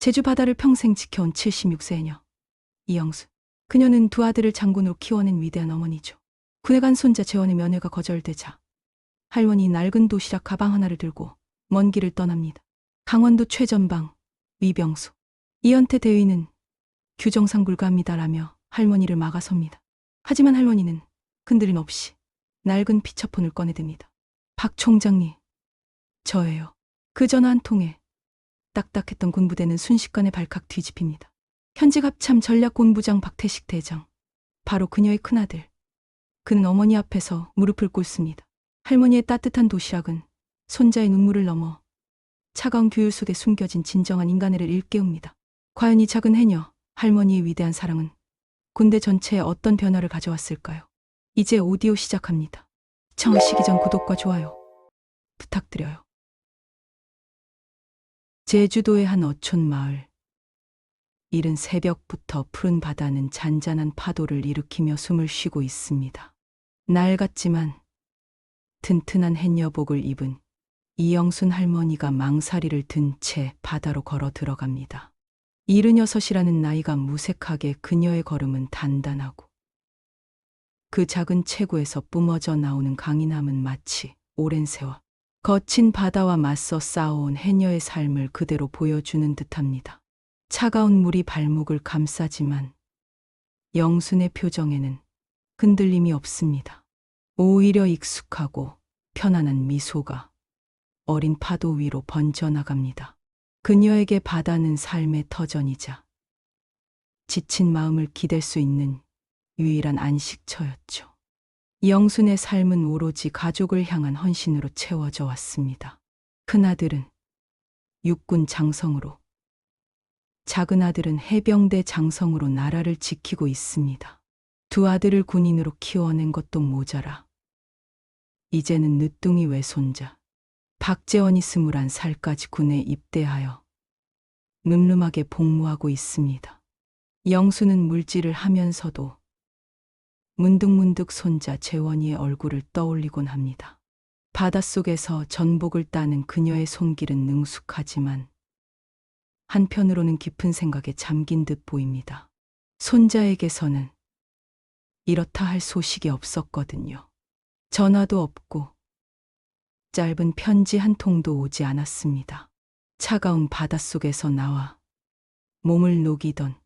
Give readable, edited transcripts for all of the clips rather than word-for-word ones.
제주 바다를 평생 지켜온 76세 해녀 이영순. 그녀는 두 아들을 장군으로 키워낸 위대한 어머니죠. 군에 간 손자 재원의 면회가 거절되자 할머니 낡은 도시락 가방 하나를 들고 먼 길을 떠납니다. 강원도 최전방 위병소. 이연태 대위는 규정상 불가합니다라며 할머니를 막아섭니다. 하지만 할머니는 흔들림 없이 낡은 피처폰을 꺼내듭니다. 박 총장님, 저예요. 그 전화 한 통에 딱딱했던 군부대는 순식간에 발칵 뒤집힙니다. 현직 합참 전략본부장 박태식 대장, 바로 그녀의 큰아들. 그는 어머니 앞에서 무릎을 꿇습니다. 할머니의 따뜻한 도시락은 손자의 눈물을 넘어 차가운 규율 속에 숨겨진 진정한 인간애를 일깨웁니다. 과연 이 작은 해녀, 할머니의 위대한 사랑은 군대 전체에 어떤 변화를 가져왔을까요? 이제 오디오 시작합니다. 시청하시기 전 구독과 좋아요 부탁드려요. 제주도의 한 어촌 마을. 이른 새벽부터 푸른 바다는 잔잔한 파도를 일으키며 숨을 쉬고 있습니다. 낡았지만 튼튼한 햇여복을 입은 이영순 할머니가 망사리를 든 채 바다로 걸어 들어갑니다. 76이라는 나이가 무색하게 그녀의 걸음은 단단하고 그 작은 체구에서 뿜어져 나오는 강인함은 마치 오랜 세월 거친 바다와 맞서 싸워온 해녀의 삶을 그대로 보여주는 듯합니다. 차가운 물이 발목을 감싸지만 영순의 표정에는 흔들림이 없습니다. 오히려 익숙하고 편안한 미소가 어린 파도 위로 번져나갑니다. 그녀에게 바다는 삶의 터전이자 지친 마음을 기댈 수 있는 유일한 안식처였죠. 영순의 삶은 오로지 가족을 향한 헌신으로 채워져 왔습니다. 큰아들은 육군 장성으로, 작은 아들은 해병대 장성으로 나라를 지키고 있습니다. 두 아들을 군인으로 키워낸 것도 모자라 이제는 늦둥이 외손자 박재원이 21살까지 군에 입대하여 늠름하게 복무하고 있습니다. 영수는 물질을 하면서도 문득문득 손자 재원이의 얼굴을 떠올리곤 합니다. 바닷속에서 전복을 따는 그녀의 손길은 능숙하지만 한편으로는 깊은 생각에 잠긴 듯 보입니다. 손자에게서는 이렇다 할 소식이 없었거든요. 전화도 없고 짧은 편지 한 통도 오지 않았습니다. 차가운 바닷속에서 나와 몸을 녹이던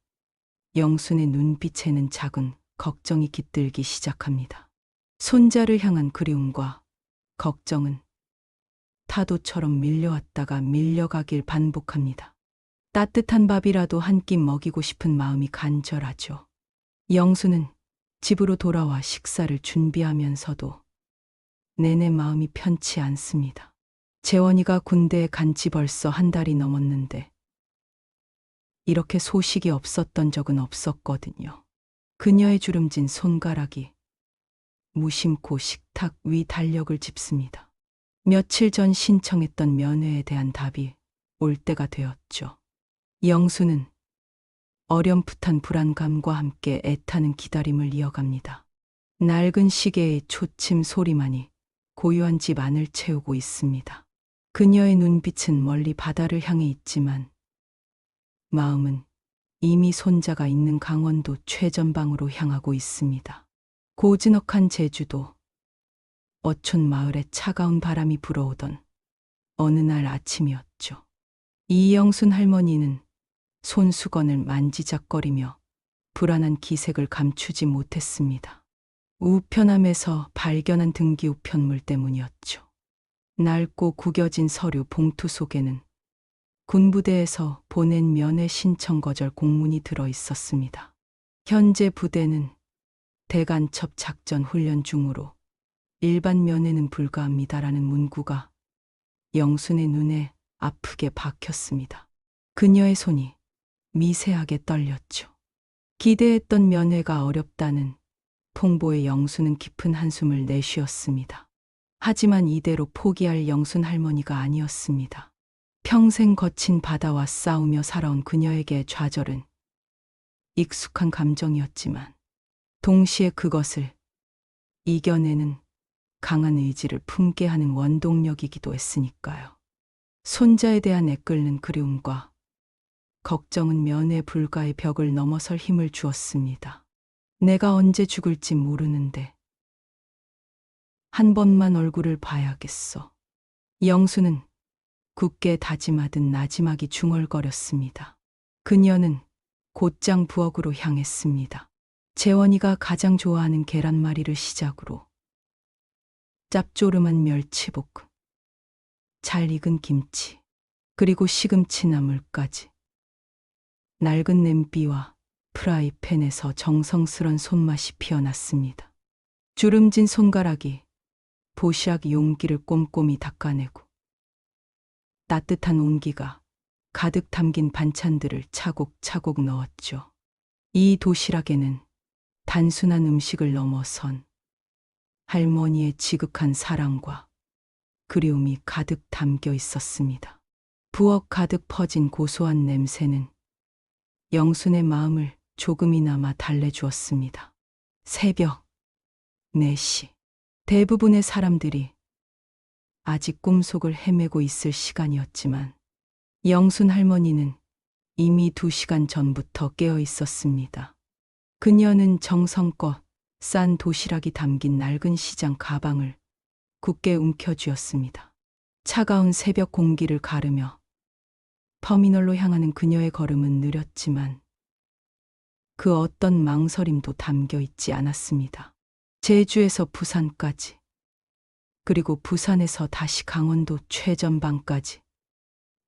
영순의 눈빛에는 작은 걱정이 깃들기 시작합니다. 손자를 향한 그리움과 걱정은 파도처럼 밀려왔다가 밀려가길 반복합니다. 따뜻한 밥이라도 한 끼 먹이고 싶은 마음이 간절하죠. 영수는 집으로 돌아와 식사를 준비하면서도 내내 마음이 편치 않습니다. 재원이가 군대에 간 지 벌써 한 달이 넘었는데 이렇게 소식이 없었던 적은 없었거든요. 그녀의 주름진 손가락이 무심코 식탁 위 달력을 짚습니다. 며칠 전 신청했던 면회에 대한 답이 올 때가 되었죠. 영수는 어렴풋한 불안감과 함께 애타는 기다림을 이어갑니다. 낡은 시계의 초침 소리만이 고요한 집 안을 채우고 있습니다. 그녀의 눈빛은 멀리 바다를 향해 있지만 마음은 이미 손자가 있는 강원도 최전방으로 향하고 있습니다. 고즈넉한 제주도, 어촌 마을에 차가운 바람이 불어오던 어느 날 아침이었죠. 이영순 할머니는 손수건을 만지작거리며 불안한 기색을 감추지 못했습니다. 우편함에서 발견한 등기 우편물 때문이었죠. 낡고 구겨진 서류 봉투 속에는 군부대에서 보낸 면회 신청 거절 공문이 들어 있었습니다. 현재 부대는 대간첩 작전 훈련 중으로 일반 면회는 불가합니다라는 문구가 영순의 눈에 아프게 박혔습니다. 그녀의 손이 미세하게 떨렸죠. 기대했던 면회가 어렵다는 통보에 영순은 깊은 한숨을 내쉬었습니다. 하지만 이대로 포기할 영순 할머니가 아니었습니다. 평생 거친 바다와 싸우며 살아온 그녀에게 좌절은 익숙한 감정이었지만 동시에 그것을 이겨내는 강한 의지를 품게 하는 원동력이기도 했으니까요. 손자에 대한 애끓는 그리움과 걱정은 면회 불가의 벽을 넘어설 힘을 주었습니다. 내가 언제 죽을지 모르는데 한 번만 얼굴을 봐야겠어. 영수는 굳게 다짐하듯 나지막이 중얼거렸습니다. 그녀는 곧장 부엌으로 향했습니다. 재원이가 가장 좋아하는 계란말이를 시작으로 짭조름한 멸치볶음, 잘 익은 김치, 그리고 시금치나물까지. 낡은 냄비와 프라이팬에서 정성스런 손맛이 피어났습니다. 주름진 손가락이 보시락 용기를 꼼꼼히 닦아내고 따뜻한 온기가 가득 담긴 반찬들을 차곡차곡 넣었죠. 이 도시락에는 단순한 음식을 넘어선 할머니의 지극한 사랑과 그리움이 가득 담겨 있었습니다. 부엌 가득 퍼진 고소한 냄새는 영순의 마음을 조금이나마 달래주었습니다. 새벽 4시. 대부분의 사람들이 아직 꿈속을 헤매고 있을 시간이었지만 영순 할머니는 이미 2시간 전부터 깨어 있었습니다. 그녀는 정성껏 싼 도시락이 담긴 낡은 시장 가방을 굳게 움켜쥐었습니다. 차가운 새벽 공기를 가르며 터미널로 향하는 그녀의 걸음은 느렸지만 그 어떤 망설임도 담겨 있지 않았습니다. 제주에서 부산까지, 그리고 부산에서 다시 강원도 최전방까지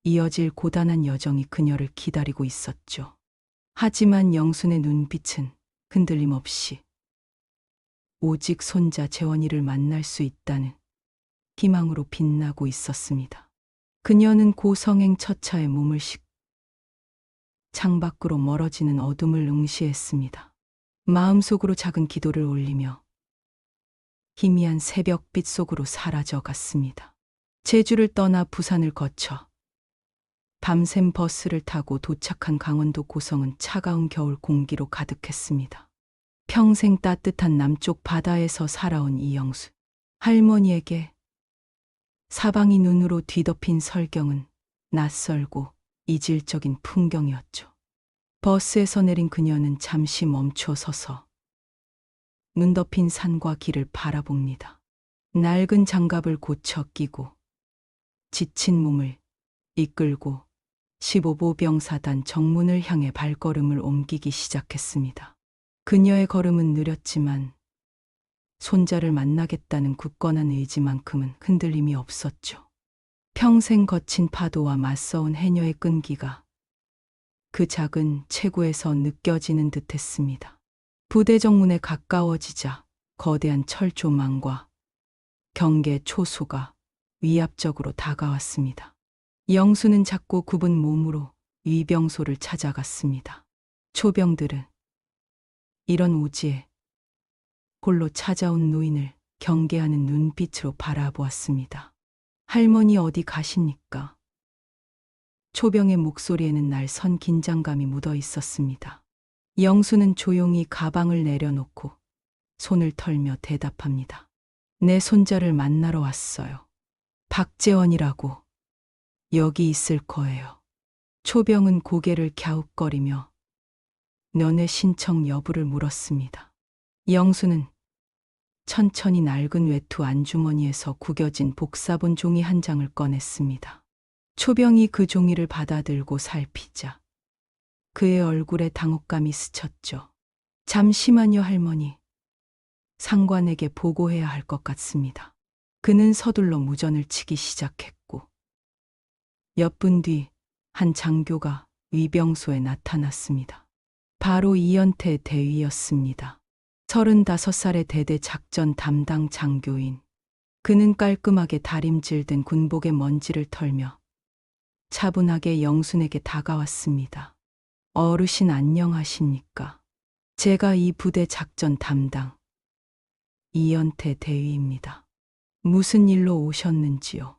이어질 고단한 여정이 그녀를 기다리고 있었죠. 하지만 영순의 눈빛은 흔들림 없이 오직 손자 재원이를 만날 수 있다는 희망으로 빛나고 있었습니다. 그녀는 고성행 첫차에 몸을 싣고 창밖으로 멀어지는 어둠을 응시했습니다. 마음속으로 작은 기도를 올리며 희미한 새벽빛 속으로 사라져 갔습니다. 제주를 떠나 부산을 거쳐 밤샘 버스를 타고 도착한 강원도 고성은 차가운 겨울 공기로 가득했습니다. 평생 따뜻한 남쪽 바다에서 살아온 이영수 할머니에게 사방이 눈으로 뒤덮인 설경은 낯설고 이질적인 풍경이었죠. 버스에서 내린 그녀는 잠시 멈춰 서서 눈 덮인 산과 길을 바라봅니다. 낡은 장갑을 고쳐 끼고 지친 몸을 이끌고 15보병사단 정문을 향해 발걸음을 옮기기 시작했습니다. 그녀의 걸음은 느렸지만 손자를 만나겠다는 굳건한 의지만큼은 흔들림이 없었죠. 평생 거친 파도와 맞서온 해녀의 끈기가 그 작은 체구에서 느껴지는 듯했습니다. 부대 정문에 가까워지자 거대한 철조망과 경계 초소가 위압적으로 다가왔습니다. 영수는 작고 굽은 몸으로 위병소를 찾아갔습니다. 초병들은 이런 오지에 홀로 찾아온 노인을 경계하는 눈빛으로 바라보았습니다. 할머니 어디 가십니까? 초병의 목소리에는 날선 긴장감이 묻어 있었습니다. 영수는 조용히 가방을 내려놓고 손을 털며 대답합니다. 내 손자를 만나러 왔어요. 박재원이라고. 여기 있을 거예요. 초병은 고개를 갸웃거리며 면회 신청 여부를 물었습니다. 영수는 천천히 낡은 외투 안주머니에서 구겨진 복사본 종이 한 장을 꺼냈습니다. 초병이 그 종이를 받아들고 살피자 그의 얼굴에 당혹감이 스쳤죠. 잠시만요, 할머니. 상관에게 보고해야 할 것 같습니다. 그는 서둘러 무전을 치기 시작했고 몇 분 뒤 한 장교가 위병소에 나타났습니다. 바로 이연태 대위였습니다. 35살의 대대 작전 담당 장교인. 그는 깔끔하게 다림질된 군복의 먼지를 털며 차분하게 영순에게 다가왔습니다. 어르신 안녕하십니까? 제가 이 부대 작전 담당 이연태 대위입니다. 무슨 일로 오셨는지요?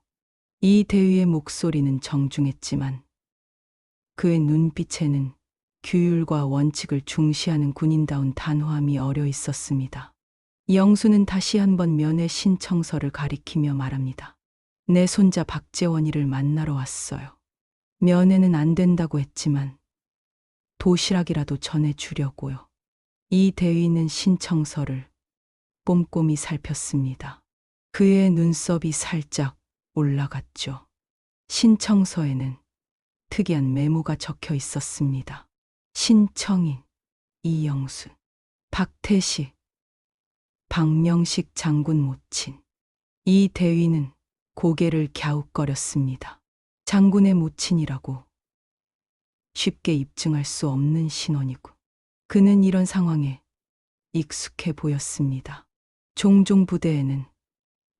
이 대위의 목소리는 정중했지만 그의 눈빛에는 규율과 원칙을 중시하는 군인다운 단호함이 어려 있었습니다. 영수는 다시 한번 면회 신청서를 가리키며 말합니다. 내 손자 박재원이를 만나러 왔어요. 면회는 안 된다고 했지만 도시락이라도 전해주려고요. 이 대위는 신청서를 꼼꼼히 살폈습니다. 그의 눈썹이 살짝 올라갔죠. 신청서에는 특이한 메모가 적혀 있었습니다. 신청인 이영수, 박태식, 박명식 장군 모친. 이 대위는 고개를 갸웃거렸습니다. 장군의 모친이라고 쉽게 입증할 수 없는 신원이고 그는 이런 상황에 익숙해 보였습니다. 종종 부대에는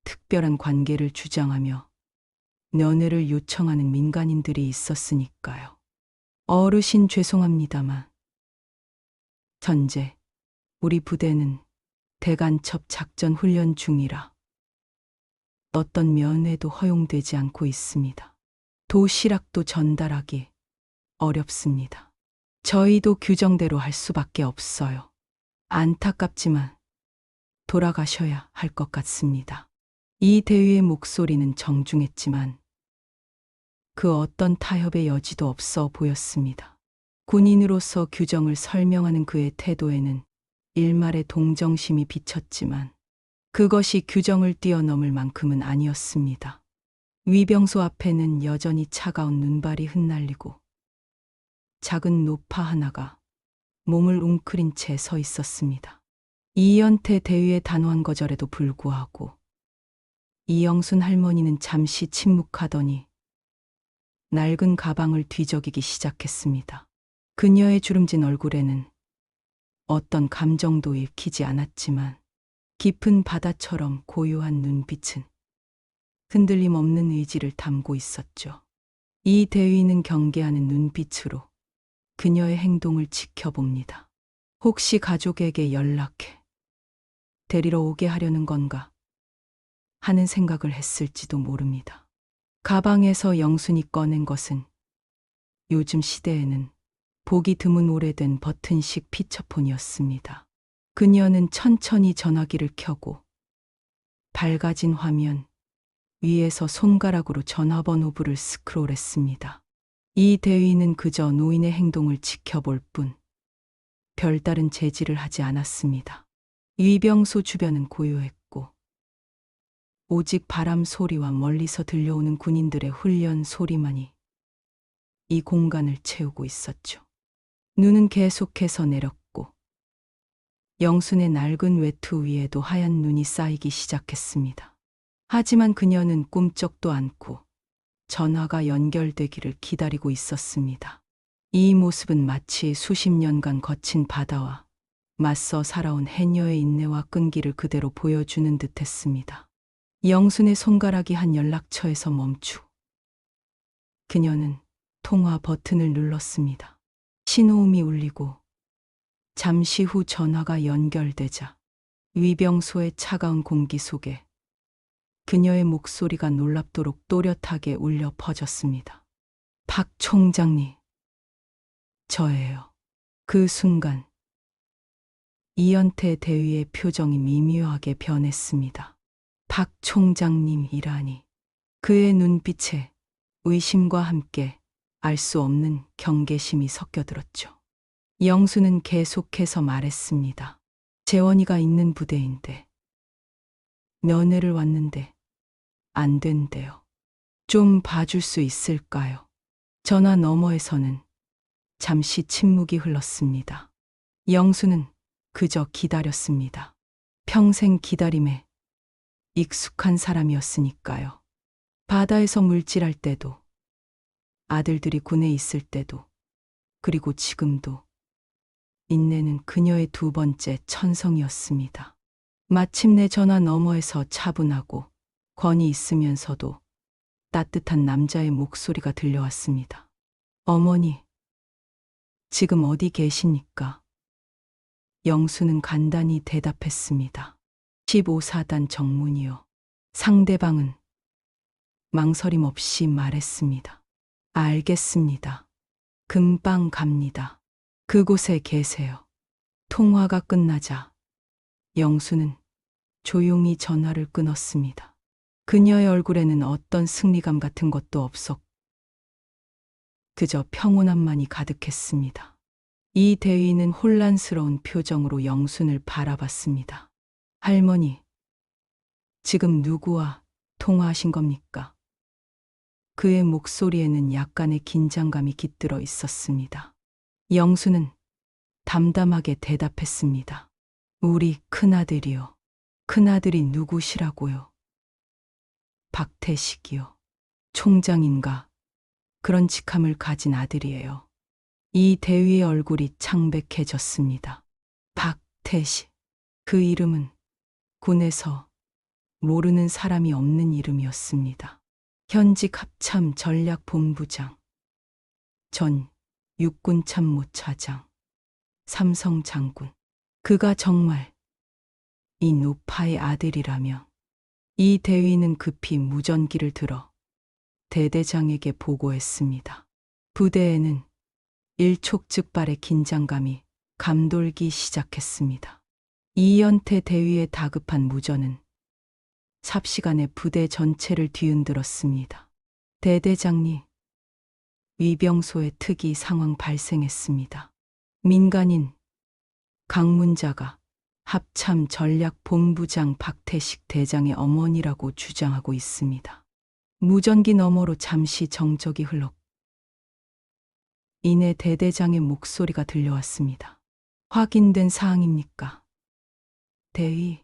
특별한 관계를 주장하며 면회를 요청하는 민간인들이 있었으니까요. 어르신 죄송합니다만 현재 우리 부대는 대간첩 작전 훈련 중이라 어떤 면회도 허용되지 않고 있습니다. 도시락도 전달하기 어렵습니다. 저희도 규정대로 할 수밖에 없어요. 안타깝지만 돌아가셔야 할 것 같습니다. 이 대위의 목소리는 정중했지만 그 어떤 타협의 여지도 없어 보였습니다. 군인으로서 규정을 설명하는 그의 태도에는 일말의 동정심이 비쳤지만 그것이 규정을 뛰어넘을 만큼은 아니었습니다. 위병소 앞에는 여전히 차가운 눈발이 흩날리고 작은 노파 하나가 몸을 웅크린 채 서 있었습니다. 이연태 대위의 단호한 거절에도 불구하고 이영순 할머니는 잠시 침묵하더니 낡은 가방을 뒤적이기 시작했습니다. 그녀의 주름진 얼굴에는 어떤 감정도 읽히지 않았지만 깊은 바다처럼 고요한 눈빛은 흔들림 없는 의지를 담고 있었죠. 이 대위는 경계하는 눈빛으로 그녀의 행동을 지켜봅니다. 혹시 가족에게 연락해 데리러 오게 하려는 건가 하는 생각을 했을지도 모릅니다. 가방에서 영순이 꺼낸 것은 요즘 시대에는 보기 드문 오래된 버튼식 피처폰이었습니다. 그녀는 천천히 전화기를 켜고 밝아진 화면 위에서 손가락으로 전화번호부를 스크롤했습니다. 이 대위는 그저 노인의 행동을 지켜볼 뿐 별다른 제지를 하지 않았습니다. 위병소 주변은 고요했고 오직 바람 소리와 멀리서 들려오는 군인들의 훈련 소리만이 이 공간을 채우고 있었죠. 눈은 계속해서 내렸고 영순의 낡은 외투 위에도 하얀 눈이 쌓이기 시작했습니다. 하지만 그녀는 꿈쩍도 않고 전화가 연결되기를 기다리고 있었습니다. 이 모습은 마치 수십 년간 거친 바다와 맞서 살아온 해녀의 인내와 끈기를 그대로 보여주는 듯했습니다. 영순의 손가락이 한 연락처에서 멈추. 그녀는 통화 버튼을 눌렀습니다. 신호음이 울리고 잠시 후 전화가 연결되자 위병소의 차가운 공기 속에 그녀의 목소리가 놀랍도록 또렷하게 울려 퍼졌습니다. 박 총장님, 저예요. 그 순간 이연태 대위의 표정이 미묘하게 변했습니다. 박 총장님이라니. 그의 눈빛에 의심과 함께 알 수 없는 경계심이 섞여들었죠. 영수는 계속해서 말했습니다. 재원이가 있는 부대인데 면회를 왔는데 안 된대요. 좀 봐줄 수 있을까요? 전화 너머에서는 잠시 침묵이 흘렀습니다. 영수는 그저 기다렸습니다. 평생 기다림에 익숙한 사람이었으니까요. 바다에서 물질할 때도, 아들들이 군에 있을 때도, 그리고 지금도 인내는 그녀의 두 번째 천성이었습니다. 마침내 전화 너머에서 차분하고 권위 있으면서도 따뜻한 남자의 목소리가 들려왔습니다. 어머니, 지금 어디 계십니까? 영수는 간단히 대답했습니다. 15사단 정문이요. 상대방은 망설임 없이 말했습니다. 알겠습니다. 금방 갑니다. 그곳에 계세요. 통화가 끝나자 영수는 조용히 전화를 끊었습니다. 그녀의 얼굴에는 어떤 승리감 같은 것도 없었고 그저 평온함만이 가득했습니다. 이 대위는 혼란스러운 표정으로 영순을 바라봤습니다. 할머니, 지금 누구와 통화하신 겁니까? 그의 목소리에는 약간의 긴장감이 깃들어 있었습니다. 영수는 담담하게 대답했습니다. 우리 큰아들이요. 큰아들이 누구시라고요? 박태식이요. 총장인가 그런 직함을 가진 아들이에요. 이 대위의 얼굴이 창백해졌습니다. 박태식. 그 이름은 군에서 모르는 사람이 없는 이름이었습니다. 현직 합참 전략본부장, 전 육군 참모차장, 삼성 장군. 그가 정말 이 노파의 아들이라면 이 대위는 급히 무전기를 들어 대대장에게 보고했습니다. 부대에는 일촉즉발의 긴장감이 감돌기 시작했습니다. 이연태 대위의 다급한 무전은 삽시간에 부대 전체를 뒤흔들었습니다. 대대장님, 위병소에 특이 상황 발생했습니다. 민간인 강문자가 합참 전략본부장 박태식 대장의 어머니라고 주장하고 있습니다. 무전기 너머로 잠시 정적이 흘렀고 이내 대대장의 목소리가 들려왔습니다. 확인된 사항입니까? 대위.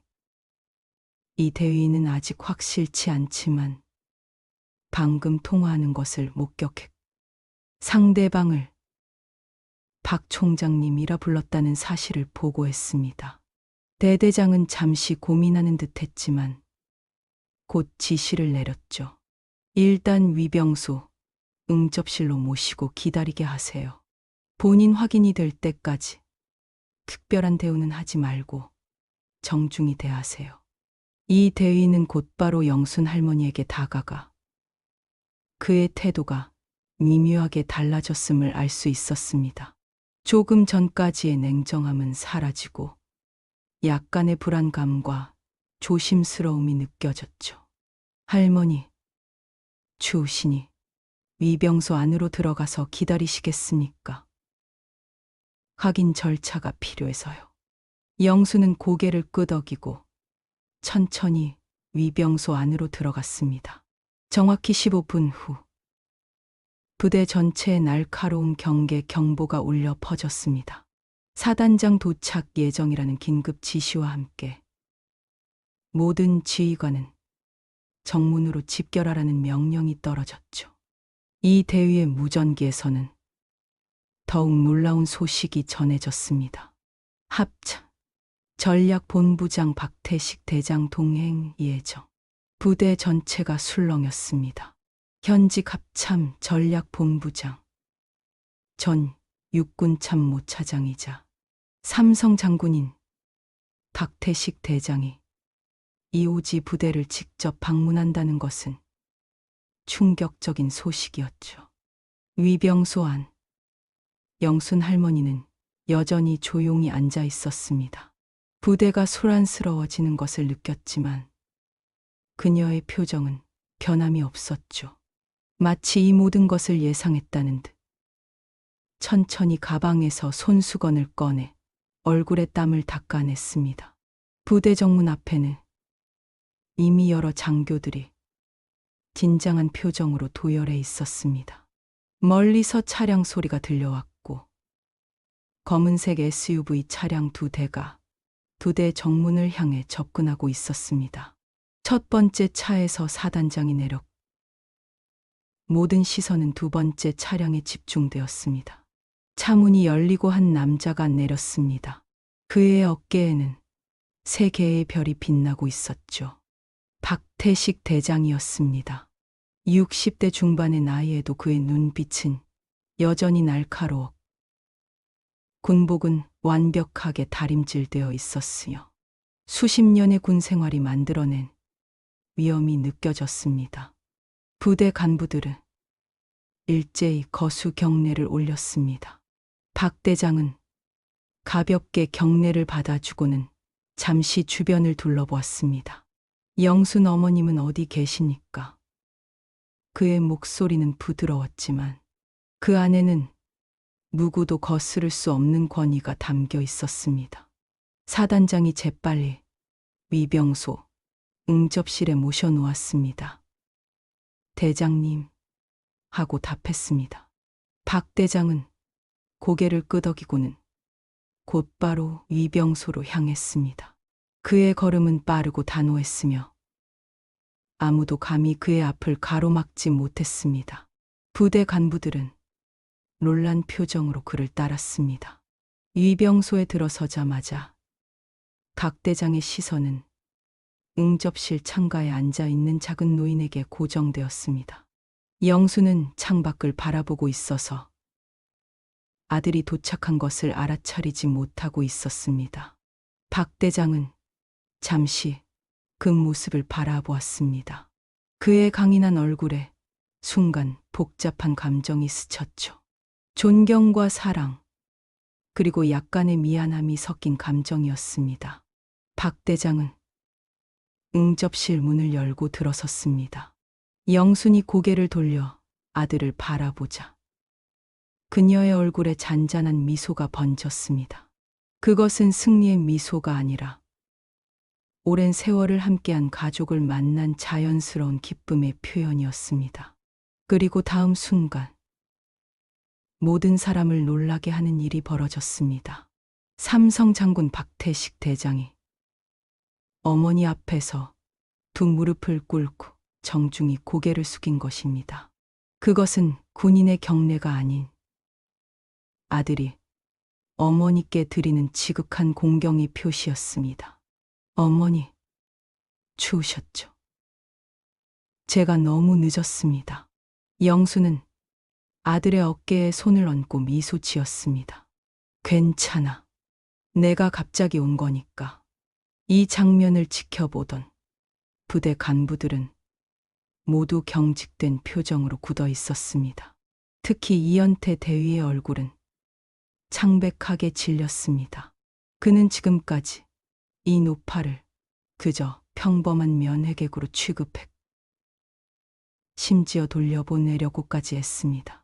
이 대위는 아직 확실치 않지만 방금 통화하는 것을 목격했고 상대방을 박 총장님이라 불렀다는 사실을 보고했습니다. 대대장은 잠시 고민하는 듯 했지만 곧 지시를 내렸죠. 일단 위병소 응접실로 모시고 기다리게 하세요. 본인 확인이 될 때까지 특별한 대우는 하지 말고 정중히 대하세요. 이 대위는 곧바로 영순 할머니에게 다가가 그의 태도가 미묘하게 달라졌음을 알 수 있었습니다. 조금 전까지의 냉정함은 사라지고 약간의 불안감과 조심스러움이 느껴졌죠. 할머니, 추우시니 위병소 안으로 들어가서 기다리시겠습니까? 확인 절차가 필요해서요. 영수는 고개를 끄덕이고 천천히 위병소 안으로 들어갔습니다. 정확히 15분 후 부대 전체에 날카로운 경계 경보가 울려 퍼졌습니다. 사단장 도착 예정이라는 긴급 지시와 함께 모든 지휘관은 정문으로 집결하라는 명령이 떨어졌죠. 이 대위의 무전기에서는 더욱 놀라운 소식이 전해졌습니다. 합참 전략본부장 박태식 대장 동행 예정. 부대 전체가 술렁였습니다. 현직 합참 전략본부장, 전 육군 참모차장이자 삼성 장군인 박태식 대장이 이오지 부대를 직접 방문한다는 것은 충격적인 소식이었죠. 위병소 안 영순 할머니는 여전히 조용히 앉아 있었습니다. 부대가 소란스러워지는 것을 느꼈지만 그녀의 표정은 변함이 없었죠. 마치 이 모든 것을 예상했다는 듯. 천천히 가방에서 손수건을 꺼내 얼굴에 땀을 닦아냈습니다. 부대 정문 앞에는 이미 여러 장교들이 긴장한 표정으로 도열해 있었습니다. 멀리서 차량 소리가 들려왔고 검은색 SUV 차량 2대가 부대 정문을 향해 접근하고 있었습니다. 첫 번째 차에서 사단장이 내렸고 모든 시선은 두 번째 차량에 집중되었습니다. 차문이 열리고 한 남자가 내렸습니다. 그의 어깨에는 3개의 별이 빛나고 있었죠. 박태식 대장이었습니다. 60대 중반의 나이에도 그의 눈빛은 여전히 날카로워 군복은 완벽하게 다림질되어 있었으며 수십 년의 군 생활이 만들어낸 위엄이 느껴졌습니다. 부대 간부들은 일제히 거수 경례를 올렸습니다. 박 대장은 가볍게 경례를 받아주고는 잠시 주변을 둘러보았습니다. 영순 어머님은 어디 계시니까? 그의 목소리는 부드러웠지만 그 안에는 누구도 거스를 수 없는 권위가 담겨 있었습니다. 사단장이 재빨리 위병소 응접실에 모셔놓았습니다. 대장님 하고 답했습니다. 박 대장은 고개를 끄덕이고는 곧바로 위병소로 향했습니다. 그의 걸음은 빠르고 단호했으며 아무도 감히 그의 앞을 가로막지 못했습니다. 부대 간부들은 놀란 표정으로 그를 따랐습니다. 위병소에 들어서자마자 박 대장의 시선은 응접실 창가에 앉아 있는 작은 노인에게 고정되었습니다. 영수는 창밖을 바라보고 있어서 아들이 도착한 것을 알아차리지 못하고 있었습니다. 박 대장은 잠시 그 모습을 바라보았습니다. 그의 강인한 얼굴에 순간 복잡한 감정이 스쳤죠. 존경과 사랑, 그리고 약간의 미안함이 섞인 감정이었습니다. 박 대장은 응접실 문을 열고 들어섰습니다. 영순이 고개를 돌려 아들을 바라보자 그녀의 얼굴에 잔잔한 미소가 번졌습니다. 그것은 승리의 미소가 아니라 오랜 세월을 함께한 가족을 만난 자연스러운 기쁨의 표현이었습니다. 그리고 다음 순간 모든 사람을 놀라게 하는 일이 벌어졌습니다. 삼성 장군 박태식 대장이 어머니 앞에서 두 무릎을 꿇고 정중히 고개를 숙인 것입니다. 그것은 군인의 경례가 아닌 아들이 어머니께 드리는 지극한 공경의 표시였습니다. 어머니, 추우셨죠? 제가 너무 늦었습니다. 영수는 아들의 어깨에 손을 얹고 미소 지었습니다. 괜찮아. 내가 갑자기 온 거니까. 이 장면을 지켜보던 부대 간부들은 모두 경직된 표정으로 굳어 있었습니다. 특히 이연태 대위의 얼굴은 창백하게 질렸습니다. 그는 지금까지 이 노파를 그저 평범한 면회객으로 취급했고 심지어 돌려보내려고까지 했습니다.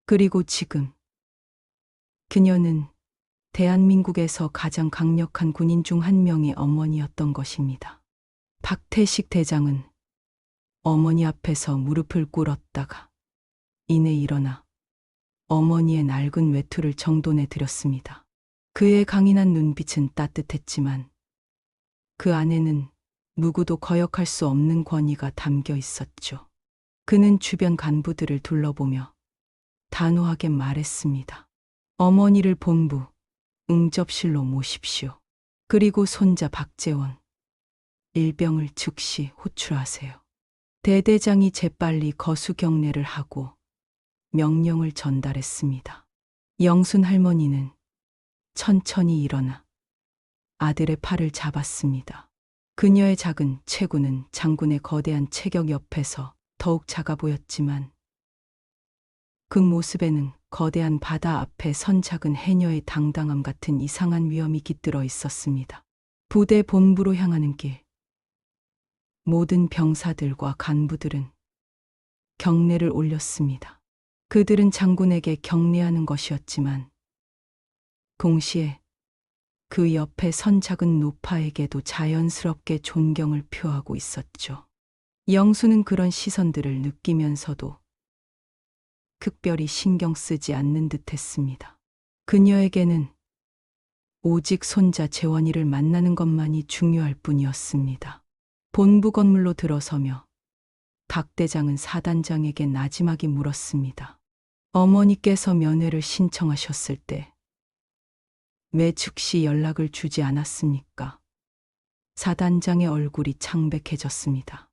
그리고 지금 그녀는 대한민국에서 가장 강력한 군인 중 한 명의 어머니였던 것입니다. 박태식 대장은 어머니 앞에서 무릎을 꿇었다가 이내 일어나 어머니의 낡은 외투를 정돈해 드렸습니다. 그의 강인한 눈빛은 따뜻했지만 그 안에는 누구도 거역할 수 없는 권위가 담겨 있었죠. 그는 주변 간부들을 둘러보며 단호하게 말했습니다. 어머니를 본부 응접실로 모십시오. 그리고 손자 박재원, 일병을 즉시 호출하세요. 대대장이 재빨리 거수 경례를 하고 명령을 전달했습니다. 영순 할머니는 천천히 일어나 아들의 팔을 잡았습니다. 그녀의 작은 체구는 장군의 거대한 체격 옆에서 더욱 작아 보였지만 그 모습에는 거대한 바다 앞에 선 작은 해녀의 당당함 같은 이상한 위엄이 깃들어 있었습니다. 부대 본부로 향하는 길. 모든 병사들과 간부들은 경례를 올렸습니다. 그들은 장군에게 경례하는 것이었지만 동시에 그 옆에 선 작은 노파에게도 자연스럽게 존경을 표하고 있었죠. 영수는 그런 시선들을 느끼면서도 특별히 신경 쓰지 않는 듯 했습니다. 그녀에게는 오직 손자 재원이를 만나는 것만이 중요할 뿐이었습니다. 본부 건물로 들어서며 박 대장은 사단장에게 나지막이 물었습니다. 어머니께서 면회를 신청하셨을 때 왜 즉시 연락을 주지 않았습니까? 사단장의 얼굴이 창백해졌습니다.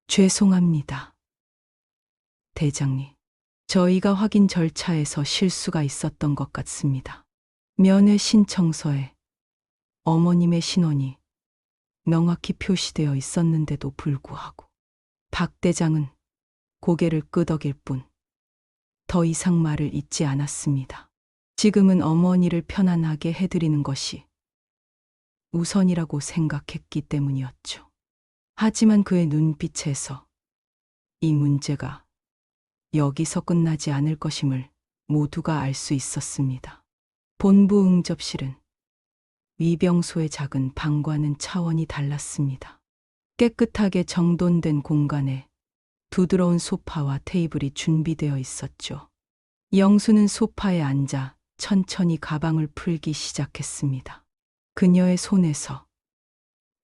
죄송합니다. 대장님, 저희가 확인 절차에서 실수가 있었던 것 같습니다. 면회 신청서에 어머님의 신원이 명확히 표시되어 있었는데도 불구하고 박 대장은 고개를 끄덕일 뿐 더 이상 말을 잇지 않았습니다. 지금은 어머니를 편안하게 해드리는 것이 우선이라고 생각했기 때문이었죠. 하지만 그의 눈빛에서 이 문제가 여기서 끝나지 않을 것임을 모두가 알 수 있었습니다. 본부 응접실은 위병소의 작은 방과는 차원이 달랐습니다. 깨끗하게 정돈된 공간에 부드러운 소파와 테이블이 준비되어 있었죠. 영수는 소파에 앉아 천천히 가방을 풀기 시작했습니다. 그녀의 손에서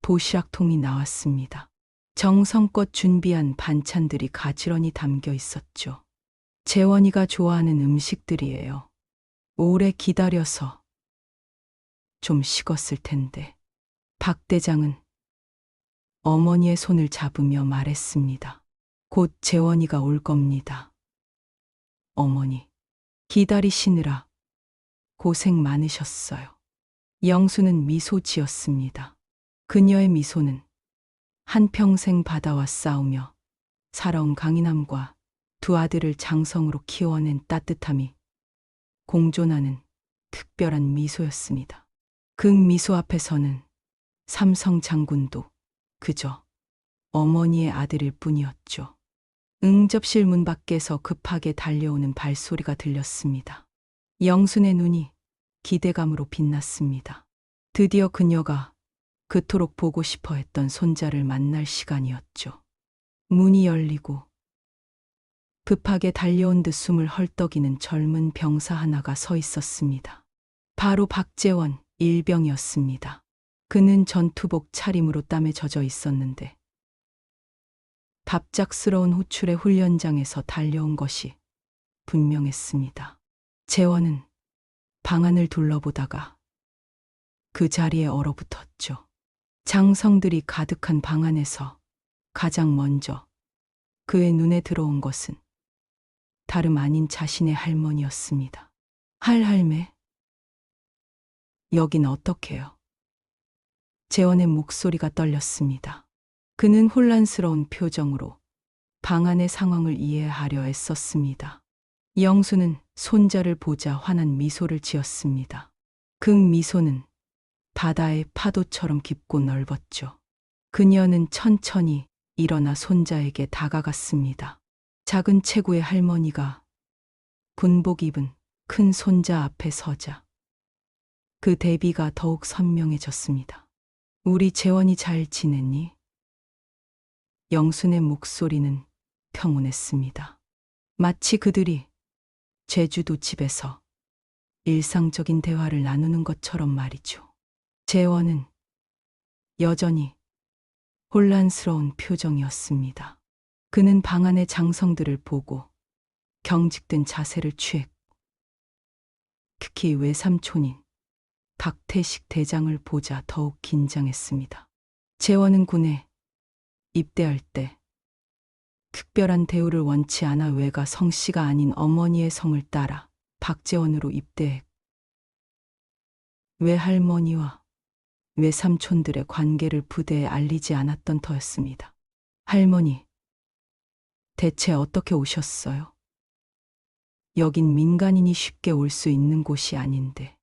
도시락통이 나왔습니다. 정성껏 준비한 반찬들이 가지런히 담겨 있었죠. 재원이가 좋아하는 음식들이에요. 오래 기다려서 좀 식었을 텐데. 박 대장은 어머니의 손을 잡으며 말했습니다. 곧 재원이가 올 겁니다. 어머니, 기다리시느라 고생 많으셨어요. 영수는 미소 지었습니다. 그녀의 미소는 한평생 바다와 싸우며 살아온 강인함과 두 아들을 장성으로 키워낸 따뜻함이 공존하는 특별한 미소였습니다. 그 미소 앞에서는 삼성 장군도 그저 어머니의 아들일 뿐이었죠. 응접실 문 밖에서 급하게 달려오는 발소리가 들렸습니다. 영순의 눈이 기대감으로 빛났습니다. 드디어 그녀가 그토록 보고 싶어 했던 손자를 만날 시간이었죠. 문이 열리고 급하게 달려온 듯 숨을 헐떡이는 젊은 병사 하나가 서 있었습니다. 바로 박재원 일병이었습니다. 그는 전투복 차림으로 땀에 젖어 있었는데 갑작스러운 호출에 훈련장에서 달려온 것이 분명했습니다. 재원은 방안을 둘러보다가 그 자리에 얼어붙었죠. 장성들이 가득한 방 안에서 가장 먼저 그의 눈에 들어온 것은 다름 아닌 자신의 할머니였습니다. 할매, 여긴 어떡해요? 재원의 목소리가 떨렸습니다. 그는 혼란스러운 표정으로 방 안의 상황을 이해하려 애썼습니다. 영수는 손자를 보자 환한 미소를 지었습니다. 그 미소는 바다의 파도처럼 깊고 넓었죠. 그녀는 천천히 일어나 손자에게 다가갔습니다. 작은 체구의 할머니가 군복 입은 큰 손자 앞에 서자 그 대비가 더욱 선명해졌습니다. 우리 재원이 잘 지냈니? 영순의 목소리는 평온했습니다. 마치 그들이 제주도 집에서 일상적인 대화를 나누는 것처럼 말이죠. 재원은 여전히 혼란스러운 표정이었습니다. 그는 방 안의 장성들을 보고 경직된 자세를 취했고 특히 외삼촌인 박태식 대장을 보자 더욱 긴장했습니다. 재원은 군에 입대할 때 특별한 대우를 원치 않아 외가 성씨가 아닌 어머니의 성을 따라 박재원으로 입대했고 외할머니와 외삼촌들의 관계를 부대에 알리지 않았던 터였습니다. 할머니, 대체 어떻게 오셨어요? 여긴 민간인이 쉽게 올 수 있는 곳이 아닌데.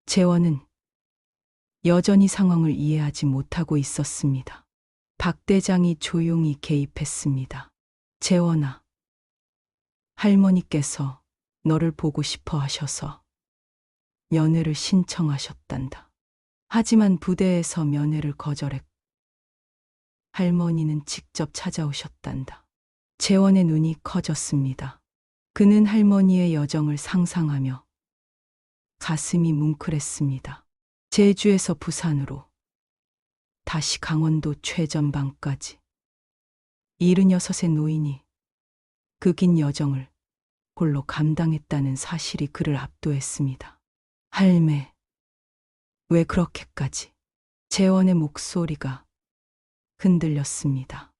재원은 여전히 상황을 이해하지 못하고 있었습니다. 박 대장이 조용히 개입했습니다. 재원아, 할머니께서 너를 보고 싶어 하셔서 면회를 신청하셨단다. 하지만 부대에서 면회를 거절했고 할머니는 직접 찾아오셨단다. 재원의 눈이 커졌습니다. 그는 할머니의 여정을 상상하며 가슴이 뭉클했습니다. 제주에서 부산으로 다시 강원도 최전방까지 76의 노인이 그 긴 여정을 홀로 감당했다는 사실이 그를 압도했습니다. 할매, 왜 그렇게까지? 재원의 목소리가 흔들렸습니다.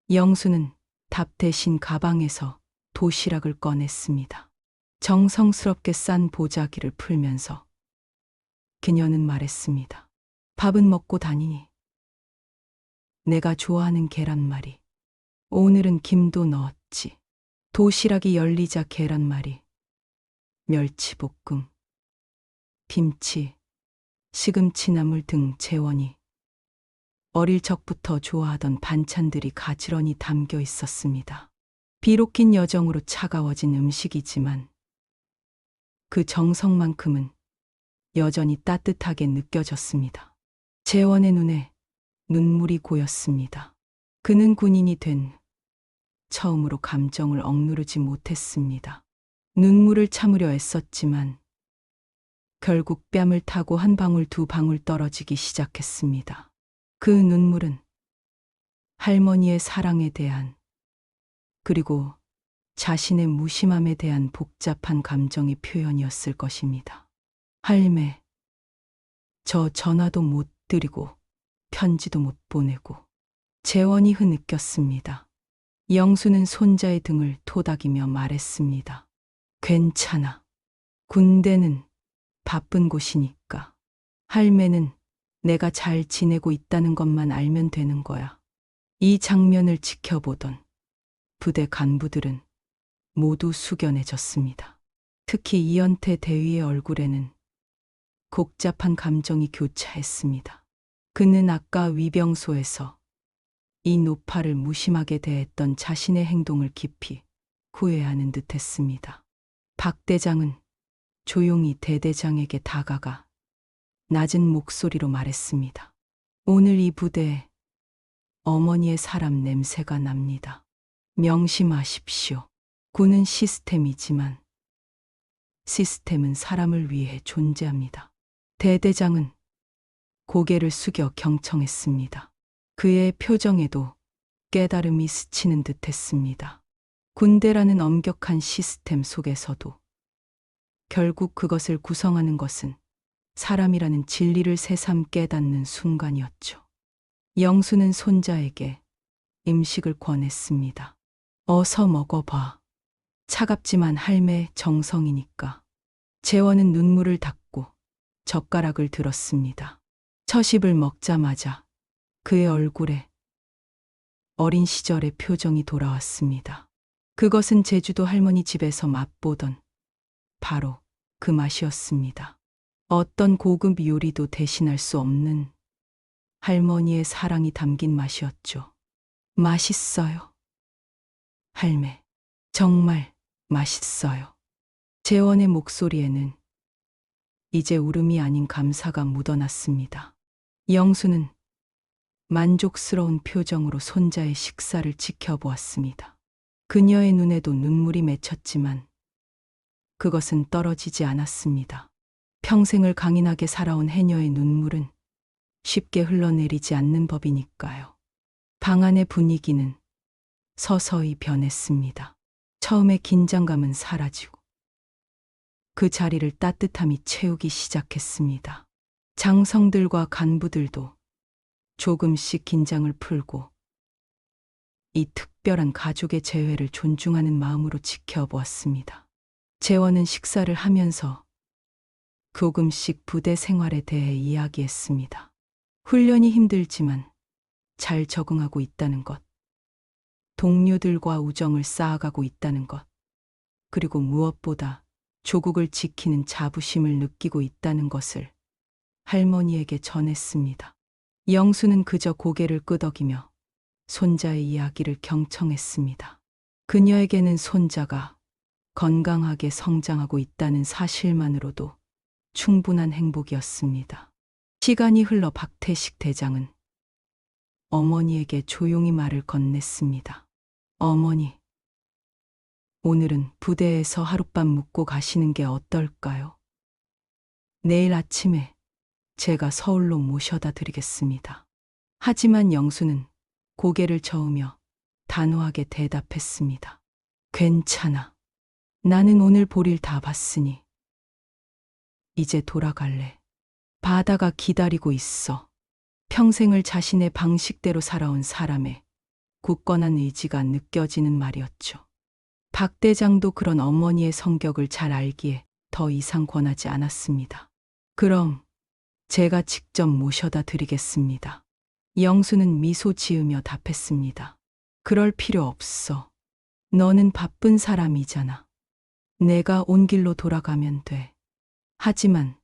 영수는 답 대신 가방에서 도시락을 꺼냈습니다. 정성스럽게 싼 보자기를 풀면서 그녀는 말했습니다. 밥은 먹고 다니니? 내가 좋아하는 계란말이. 오늘은 김도 넣었지. 도시락이 열리자 계란말이, 멸치볶음, 김치, 시금치나물 등 재원이 어릴 적부터 좋아하던 반찬들이 가지런히 담겨 있었습니다. 비록 긴 여정으로 차가워진 음식이지만 그 정성만큼은 여전히 따뜻하게 느껴졌습니다. 재원의 눈에 눈물이 고였습니다. 그는 군인이 된 처음으로 감정을 억누르지 못했습니다. 눈물을 참으려 애썼지만 결국 뺨을 타고 한 방울 두 방울 떨어지기 시작했습니다. 그 눈물은 할머니의 사랑에 대한 그리고 자신의 무심함에 대한 복잡한 감정의 표현이었을 것입니다. 할매, 저 전화도 못 드리고 편지도 못 보내고. 재원이 흐느꼈습니다. 영수는 손자의 등을 토닥이며 말했습니다. 괜찮아. 군대는 바쁜 곳이니까. 할매는 내가 잘 지내고 있다는 것만 알면 되는 거야. 이 장면을 지켜보던 부대 간부들은 모두 숙연해졌습니다. 특히 이연태 대위의 얼굴에는 복잡한 감정이 교차했습니다. 그는 아까 위병소에서 이 노파를 무심하게 대했던 자신의 행동을 깊이 후회하는 듯했습니다. 박 대장은 조용히 대대장에게 다가가 낮은 목소리로 말했습니다. 오늘 이 부대에 어머니의 사람 냄새가 납니다. 명심하십시오. 군은 시스템이지만 시스템은 사람을 위해 존재합니다. 대대장은 고개를 숙여 경청했습니다. 그의 표정에도 깨달음이 스치는 듯했습니다. 군대라는 엄격한 시스템 속에서도 결국 그것을 구성하는 것은 사람이라는 진리를 새삼 깨닫는 순간이었죠. 영수는 손자에게 음식을 권했습니다. 어서 먹어봐. 차갑지만 할매 정성이니까. 재원은 눈물을 닦고 젓가락을 들었습니다. 첫 입을 먹자마자 그의 얼굴에 어린 시절의 표정이 돌아왔습니다. 그것은 제주도 할머니 집에서 맛보던 바로 그 맛이었습니다. 어떤 고급 요리도 대신할 수 없는 할머니의 사랑이 담긴 맛이었죠. 맛있어요. 할매, 정말 맛있어요. 재원의 목소리에는 이제 울음이 아닌 감사가 묻어났습니다. 영수는 만족스러운 표정으로 손자의 식사를 지켜보았습니다. 그녀의 눈에도 눈물이 맺혔지만 그것은 떨어지지 않았습니다. 평생을 강인하게 살아온 해녀의 눈물은 쉽게 흘러내리지 않는 법이니까요. 방 안의 분위기는 서서히 변했습니다. 처음에 긴장감은 사라지고 그 자리를 따뜻함이 채우기 시작했습니다. 장성들과 간부들도 조금씩 긴장을 풀고 이 특별한 가족의 재회를 존중하는 마음으로 지켜보았습니다. 재원은 식사를 하면서 조금씩 부대 생활에 대해 이야기했습니다. 훈련이 힘들지만 잘 적응하고 있다는 것, 동료들과 우정을 쌓아가고 있다는 것, 그리고 무엇보다 조국을 지키는 자부심을 느끼고 있다는 것을 할머니에게 전했습니다. 영수는 그저 고개를 끄덕이며 손자의 이야기를 경청했습니다. 그녀에게는 손자가 건강하게 성장하고 있다는 사실만으로도 충분한 행복이었습니다. 시간이 흘러 박태식 대장은 어머니에게 조용히 말을 건넸습니다. 어머니, 오늘은 부대에서 하룻밤 묵고 가시는 게 어떨까요? 내일 아침에 제가 서울로 모셔다 드리겠습니다. 하지만 영수는 고개를 저으며 단호하게 대답했습니다. 괜찮아. 나는 오늘 볼일 다 봤으니 이제 돌아갈래. 바다가 기다리고 있어. 평생을 자신의 방식대로 살아온 사람의 굳건한 의지가 느껴지는 말이었죠. 박 대장도 그런 어머니의 성격을 잘 알기에 더 이상 권하지 않았습니다. 그럼 제가 직접 모셔다 드리겠습니다. 영수는 미소 지으며 답했습니다. 그럴 필요 없어. 너는 바쁜 사람이잖아. 내가 온 길로 돌아가면 돼. 하지만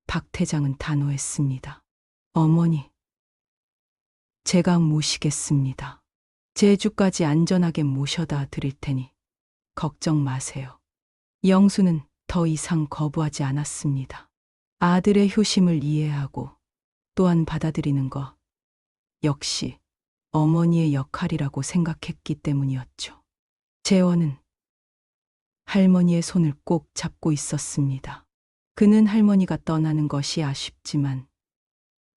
박 대장은 단호했습니다. 어머니, 제가 모시겠습니다. 제주까지 안전하게 모셔다 드릴 테니 걱정 마세요. 영수는 더 이상 거부하지 않았습니다. 아들의 효심을 이해하고 또한 받아들이는 것 역시 어머니의 역할이라고 생각했기 때문이었죠. 재원은 할머니의 손을 꼭 잡고 있었습니다. 그는 할머니가 떠나는 것이 아쉽지만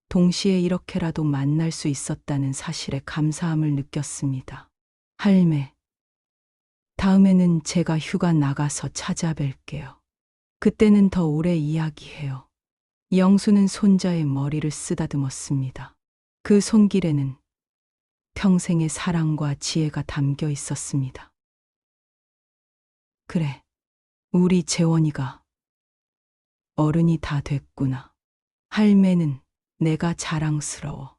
동시에 이렇게라도 만날 수 있었다는 사실에 감사함을 느꼈습니다. 할매, 다음에는 제가 휴가 나가서 찾아뵐게요. 그때는 더 오래 이야기해요. 영수는 손자의 머리를 쓰다듬었습니다. 그 손길에는 평생의 사랑과 지혜가 담겨 있었습니다. 그래, 우리 재원이가 어른이 다 됐구나. 할매는 내가 자랑스러워.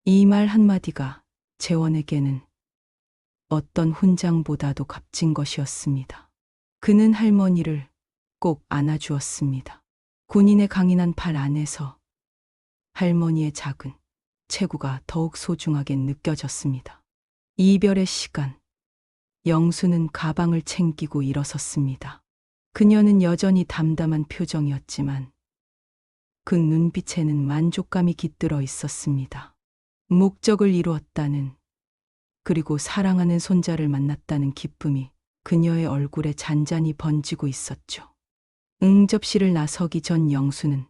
이 말 한마디가 재원에게는 어떤 훈장보다도 값진 것이었습니다. 그는 할머니를 꼭 안아주었습니다. 군인의 강인한 팔 안에서 할머니의 작은 체구가 더욱 소중하게 느껴졌습니다. 이별의 시간, 영수는 가방을 챙기고 일어섰습니다. 그녀는 여전히 담담한 표정이었지만 그 눈빛에는 만족감이 깃들어 있었습니다. 목적을 이루었다는, 그리고 사랑하는 손자를 만났다는 기쁨이 그녀의 얼굴에 잔잔히 번지고 있었죠. 응접실을 나서기 전 영수는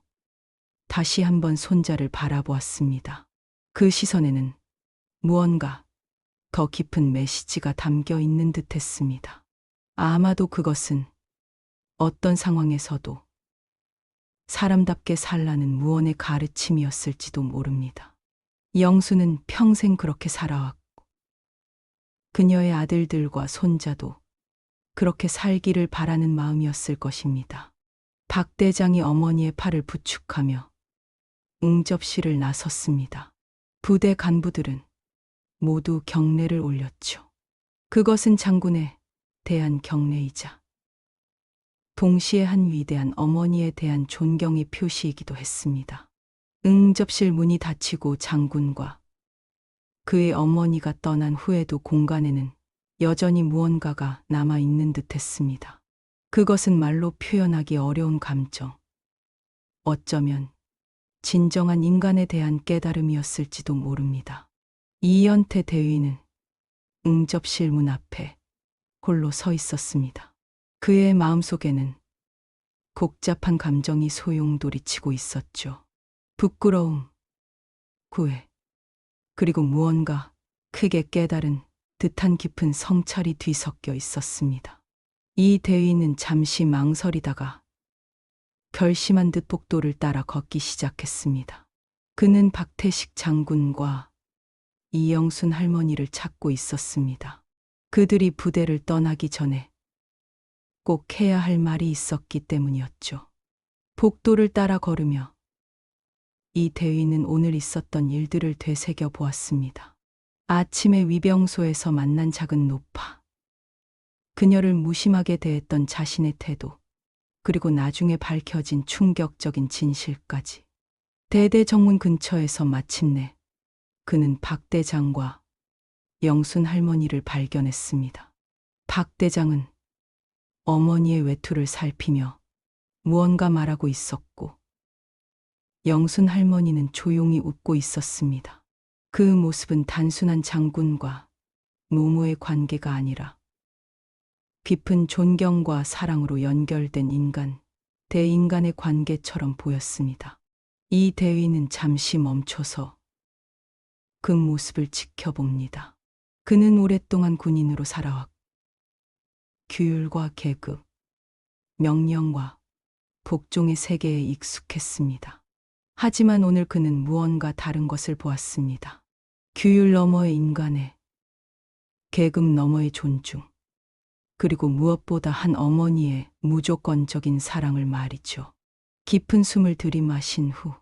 다시 한번 손자를 바라보았습니다. 그 시선에는 무언가 더 깊은 메시지가 담겨 있는 듯 했습니다. 아마도 그것은 어떤 상황에서도 사람답게 살라는 무언의 가르침이었을지도 모릅니다. 영수는 평생 그렇게 살아왔고 그녀의 아들들과 손자도 그렇게 살기를 바라는 마음이었을 것입니다. 박 대장이 어머니의 팔을 부축하며 응접실을 나섰습니다. 부대 간부들은 모두 경례를 올렸죠. 그것은 장군에 대한 경례이자 동시에 한 위대한 어머니에 대한 존경의 표시이기도 했습니다. 응접실 문이 닫히고 장군과 그의 어머니가 떠난 후에도 공간에는 여전히 무언가가 남아있는 듯 했습니다. 그것은 말로 표현하기 어려운 감정, 어쩌면 진정한 인간에 대한 깨달음이었을지도 모릅니다. 이연태 대위는 응접실 문 앞에 홀로 서 있었습니다. 그의 마음속에는 복잡한 감정이 소용돌이치고 있었죠. 부끄러움, 후회, 그리고 무언가 크게 깨달은 듯한 깊은 성찰이 뒤섞여 있었습니다. 이 대위는 잠시 망설이다가 결심한 듯 복도를 따라 걷기 시작했습니다. 그는 박태식 장군과 이영순 할머니를 찾고 있었습니다. 그들이 부대를 떠나기 전에 꼭 해야 할 말이 있었기 때문이었죠. 복도를 따라 걸으며 이 대위는 오늘 있었던 일들을 되새겨 보았습니다. 아침에 위병소에서 만난 작은 노파, 그녀를 무심하게 대했던 자신의 태도, 그리고 나중에 밝혀진 충격적인 진실까지. 대대정문 근처에서 마침내 그는 박 대장과 영순 할머니를 발견했습니다. 박 대장은 어머니의 외투를 살피며 무언가 말하고 있었고 영순 할머니는 조용히 웃고 있었습니다. 그 모습은 단순한 장군과 노모의 관계가 아니라 깊은 존경과 사랑으로 연결된 인간, 대인간의 관계처럼 보였습니다. 이 대위는 잠시 멈춰서 그 모습을 지켜봅니다. 그는 오랫동안 군인으로 살아왔고 규율과 계급, 명령과 복종의 세계에 익숙했습니다. 하지만 오늘 그는 무언가 다른 것을 보았습니다. 규율 너머의 인간의, 계급 너머의 존중, 그리고 무엇보다 한 어머니의 무조건적인 사랑을 말이죠. 깊은 숨을 들이마신 후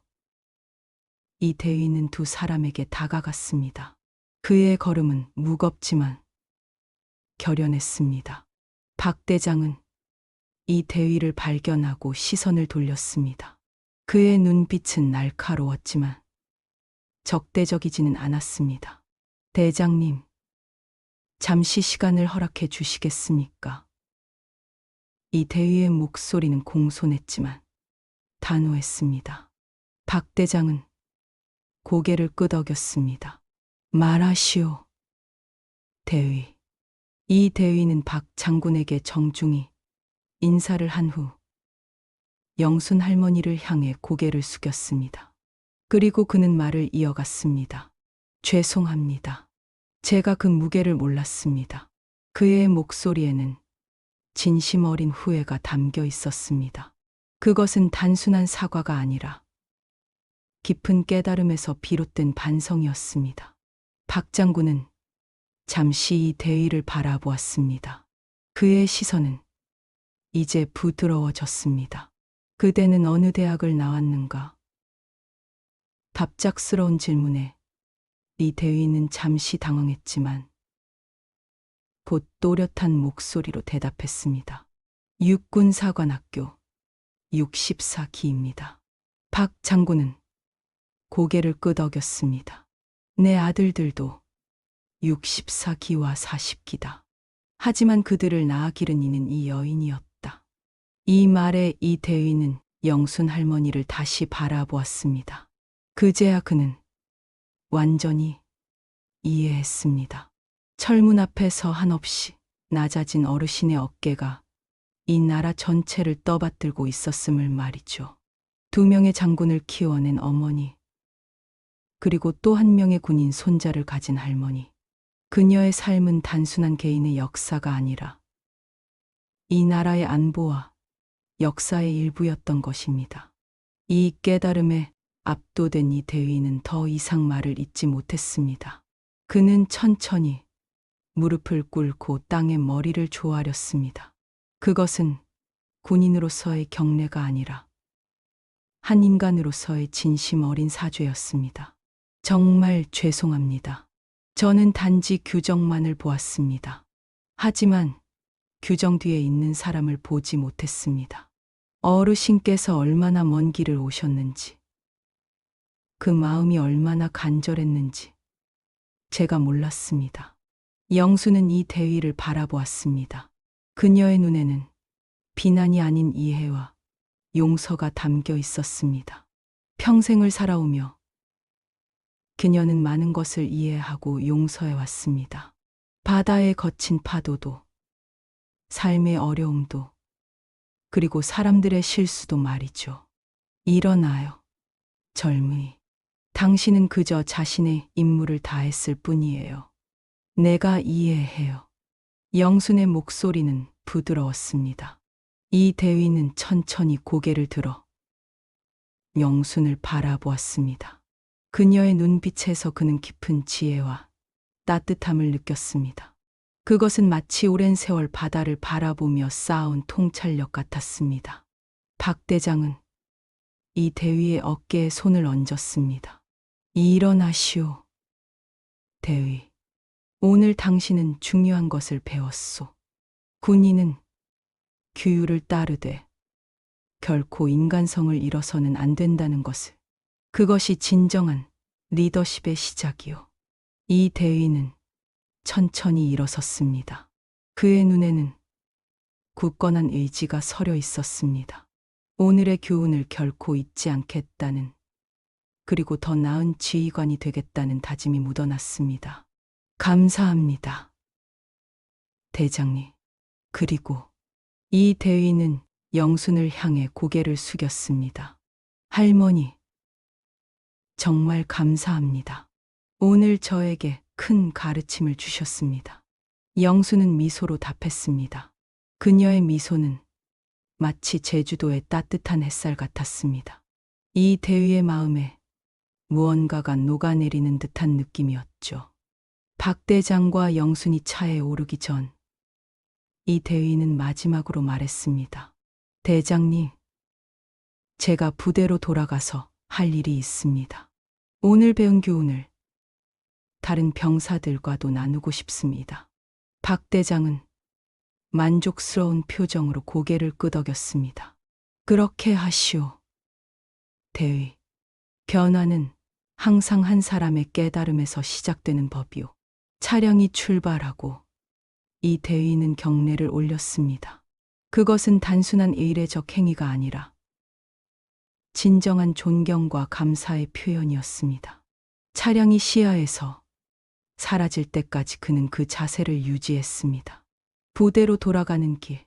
이 대위는 두 사람에게 다가갔습니다. 그의 걸음은 무겁지만 결연했습니다. 박 대장은 이 대위를 발견하고 시선을 돌렸습니다. 그의 눈빛은 날카로웠지만 적대적이지는 않았습니다. 대장님, 잠시 시간을 허락해 주시겠습니까? 이 대위의 목소리는 공손했지만 단호했습니다. 박 대장은 고개를 끄덕였습니다. 말하시오. 대위. 이 대위는 박 장군에게 정중히 인사를 한 후 영순 할머니를 향해 고개를 숙였습니다. 그리고 그는 말을 이어갔습니다. 죄송합니다. 제가 그 무게를 몰랐습니다. 그의 목소리에는 진심 어린 후회가 담겨 있었습니다. 그것은 단순한 사과가 아니라 깊은 깨달음에서 비롯된 반성이었습니다. 박 장군은 잠시 이 대위를 바라보았습니다. 그의 시선은 이제 부드러워졌습니다. 그대는 어느 대학을 나왔는가? 갑작스러운 질문에 이 대위는 잠시 당황했지만 곧 또렷한 목소리로 대답했습니다. 육군사관학교 64기입니다. 박 장군은 고개를 끄덕였습니다. 내 아들들도 64기와 40기다. 하지만 그들을 낳아 기른 이는 이 여인이었다. 이 말에 이 대위는 영순 할머니를 다시 바라보았습니다. 그제야 그는 완전히 이해했습니다. 철문 앞에서 한없이 낮아진 어르신의 어깨가 이 나라 전체를 떠받들고 있었음을 말이죠. 2명의 장군을 키워낸 어머니, 그리고 또 1명의 군인 손자를 가진 할머니. 그녀의 삶은 단순한 개인의 역사가 아니라 이 나라의 안보와 역사의 일부였던 것입니다. 이 깨달음에 압도된 이 대위는 더 이상 말을 잇지 못했습니다. 그는 천천히 무릎을 꿇고 땅에 머리를 조아렸습니다. 그것은 군인으로서의 경례가 아니라 한 인간으로서의 진심 어린 사죄였습니다. 정말 죄송합니다. 저는 단지 규정만을 보았습니다. 하지만 규정 뒤에 있는 사람을 보지 못했습니다. 어르신께서 얼마나 먼 길을 오셨는지, 그 마음이 얼마나 간절했는지 제가 몰랐습니다. 영수는 이 대위를 바라보았습니다. 그녀의 눈에는 비난이 아닌 이해와 용서가 담겨 있었습니다. 평생을 살아오며 그녀는 많은 것을 이해하고 용서해 왔습니다. 바다의 거친 파도도, 삶의 어려움도, 그리고 사람들의 실수도 말이죠. 일어나요, 젊은이. 당신은 그저 자신의 임무를 다했을 뿐이에요. 내가 이해해요. 영순의 목소리는 부드러웠습니다. 이 대위는 천천히 고개를 들어 영순을 바라보았습니다. 그녀의 눈빛에서 그는 깊은 지혜와 따뜻함을 느꼈습니다. 그것은 마치 오랜 세월 바다를 바라보며 쌓아온 통찰력 같았습니다. 박 대장은 이 대위의 어깨에 손을 얹었습니다. 일어나시오, 대위. 오늘 당신은 중요한 것을 배웠소. 군인은 규율을 따르되 결코 인간성을 잃어서는 안 된다는 것을. 그것이 진정한 리더십의 시작이요. 이 대위는 천천히 일어섰습니다. 그의 눈에는 굳건한 의지가 서려 있었습니다. 오늘의 교훈을 결코 잊지 않겠다는, 그리고 더 나은 지휘관이 되겠다는 다짐이 묻어났습니다. 감사합니다, 대장님. 그리고 이 대위는 영순을 향해 고개를 숙였습니다. 할머니, 정말 감사합니다. 오늘 저에게 큰 가르침을 주셨습니다. 영순은 미소로 답했습니다. 그녀의 미소는 마치 제주도의 따뜻한 햇살 같았습니다. 이 대위의 마음에 무언가가 녹아내리는 듯한 느낌이었죠. 박 대장과 영순이 차에 오르기 전 이 대위는 마지막으로 말했습니다. 대장님, 제가 부대로 돌아가서 할 일이 있습니다. 오늘 배운 교훈을 다른 병사들과도 나누고 싶습니다. 박 대장은 만족스러운 표정으로 고개를 끄덕였습니다. 그렇게 하시오, 대위. 변화는 항상 한 사람의 깨달음에서 시작되는 법이오. 차량이 출발하고 이 대위는 경례를 올렸습니다. 그것은 단순한 의례적 행위가 아니라 진정한 존경과 감사의 표현이었습니다. 차량이 시야에서 사라질 때까지 그는 그 자세를 유지했습니다. 부대로 돌아가는 길.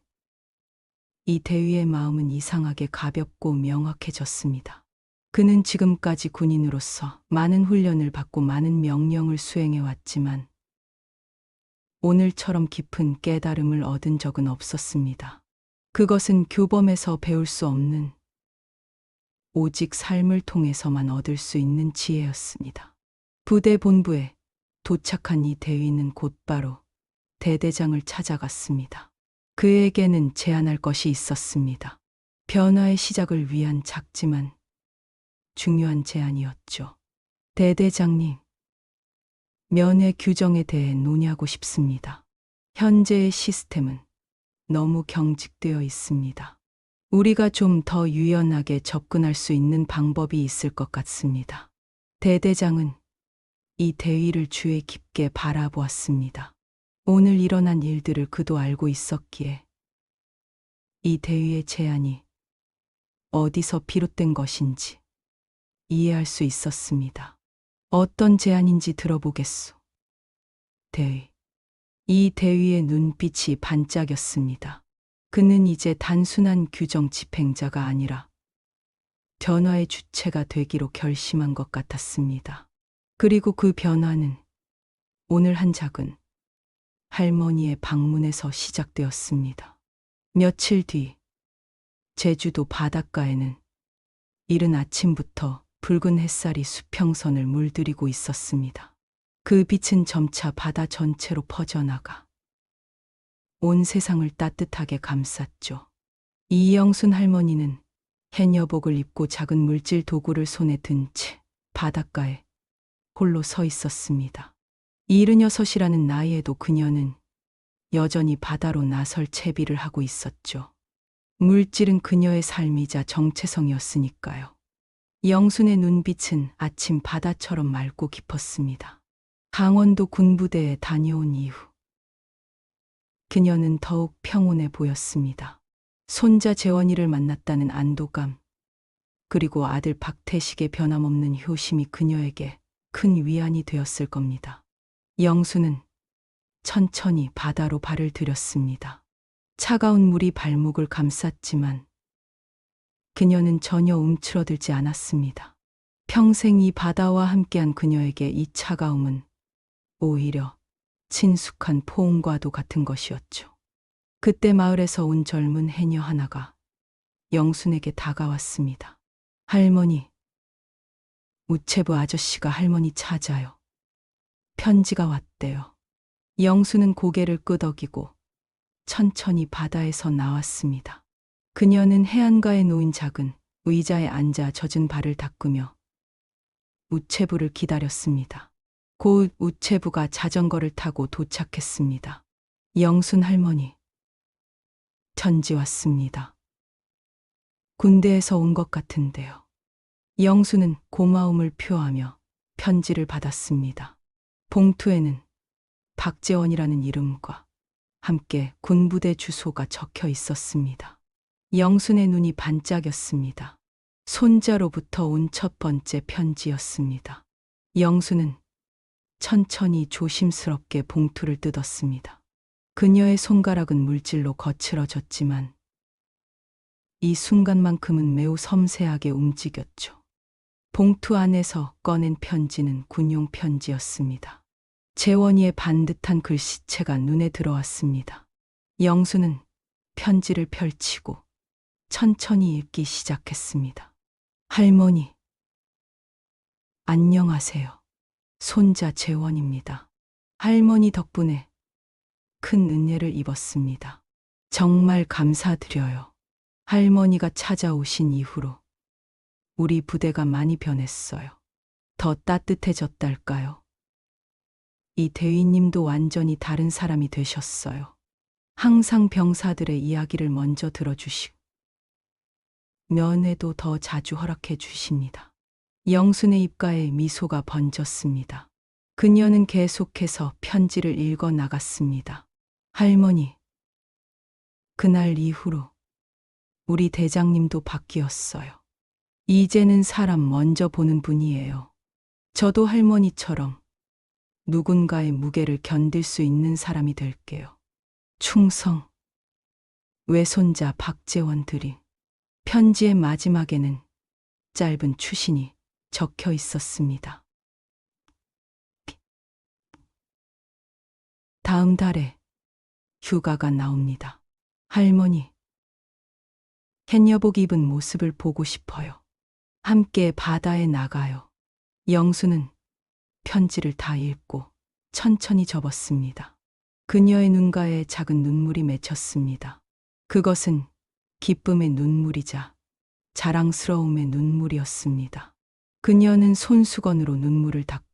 이 대위의 마음은 이상하게 가볍고 명확해졌습니다. 그는 지금까지 군인으로서 많은 훈련을 받고 많은 명령을 수행해 왔지만 오늘처럼 깊은 깨달음을 얻은 적은 없었습니다. 그것은 교범에서 배울 수 없는, 오직 삶을 통해서만 얻을 수 있는 지혜였습니다. 부대 본부에 도착한 이 대위는 곧바로 대대장을 찾아갔습니다. 그에게는 제안할 것이 있었습니다. 변화의 시작을 위한 작지만 중요한 제안이었죠. 대대장님, 면회 규정에 대해 논의하고 싶습니다. 현재의 시스템은 너무 경직되어 있습니다. 우리가 좀 더 유연하게 접근할 수 있는 방법이 있을 것 같습니다. 대대장은 이 대위를 주의 깊게 바라보았습니다. 오늘 일어난 일들을 그도 알고 있었기에 이 대위의 제안이 어디서 비롯된 것인지 이해할 수 있었습니다. 어떤 제안인지 들어보겠소. 대위. 이 대위의 눈빛이 반짝였습니다. 그는 이제 단순한 규정 집행자가 아니라 변화의 주체가 되기로 결심한 것 같았습니다. 그리고 그 변화는 오늘 한 작은 할머니의 방문에서 시작되었습니다. 며칠 뒤 제주도 바닷가에는 이른 아침부터 붉은 햇살이 수평선을 물들이고 있었습니다. 그 빛은 점차 바다 전체로 퍼져나가 온 세상을 따뜻하게 감쌌죠. 이영순 할머니는 해녀복을 입고 작은 물질 도구를 손에 든 채 바닷가에 홀로 서 있었습니다. 76이라는 나이에도 그녀는 여전히 바다로 나설 채비를 하고 있었죠. 물질은 그녀의 삶이자 정체성이었으니까요. 영순의 눈빛은 아침 바다처럼 맑고 깊었습니다. 강원도 군부대에 다녀온 이후 그녀는 더욱 평온해 보였습니다. 손자 재원이를 만났다는 안도감, 그리고 아들 박태식의 변함없는 효심이 그녀에게 큰 위안이 되었을 겁니다. 영수는 천천히 바다로 발을 들였습니다. 차가운 물이 발목을 감쌌지만 그녀는 전혀 움츠러들지 않았습니다. 평생 이 바다와 함께한 그녀에게 이 차가움은 오히려 친숙한 포옹과도 같은 것이었죠. 그때 마을에서 온 젊은 해녀 하나가 영순에게 다가왔습니다. 할머니, 우체부 아저씨가 할머니 찾아요. 편지가 왔대요. 영순은 고개를 끄덕이고 천천히 바다에서 나왔습니다. 그녀는 해안가에 놓인 작은 의자에 앉아 젖은 발을 닦으며 우체부를 기다렸습니다. 곧 우체부가 자전거를 타고 도착했습니다. 영순 할머니, 편지 왔습니다. 군대에서 온 것 같은데요. 영순은 고마움을 표하며 편지를 받았습니다. 봉투에는 박재원이라는 이름과 함께 군부대 주소가 적혀 있었습니다. 영순의 눈이 반짝였습니다. 손자로부터 온 첫 번째 편지였습니다. 영순은 천천히 조심스럽게 봉투를 뜯었습니다. 그녀의 손가락은 물질로 거칠어졌지만 이 순간만큼은 매우 섬세하게 움직였죠. 봉투 안에서 꺼낸 편지는 군용 편지였습니다. 재원이의 반듯한 글씨체가 눈에 들어왔습니다. 영수는 편지를 펼치고 천천히 읽기 시작했습니다. 할머니, 안녕하세요. 손자 재원입니다. 할머니 덕분에 큰 은혜를 입었습니다. 정말 감사드려요. 할머니가 찾아오신 이후로 우리 부대가 많이 변했어요. 더 따뜻해졌달까요? 이 대위님도 완전히 다른 사람이 되셨어요. 항상 병사들의 이야기를 먼저 들어주시고 면회도 더 자주 허락해 주십니다. 영순의 입가에 미소가 번졌습니다. 그녀는 계속해서 편지를 읽어 나갔습니다. 할머니, 그날 이후로 우리 대장님도 바뀌었어요. 이제는 사람 먼저 보는 분이에요. 저도 할머니처럼 누군가의 무게를 견딜 수 있는 사람이 될게요. 충성. 외손자 박재원 드림. 편지의 마지막에는 짧은 추신이 적혀 있었습니다. 다음 달에 휴가가 나옵니다. 할머니, 캣여복 입은 모습을 보고 싶어요. 함께 바다에 나가요. 영수는 편지를 다 읽고 천천히 접었습니다. 그녀의 눈가에 작은 눈물이 맺혔습니다. 그것은 기쁨의 눈물이자 자랑스러움의 눈물이었습니다. 그녀는 손수건으로 눈물을 닦고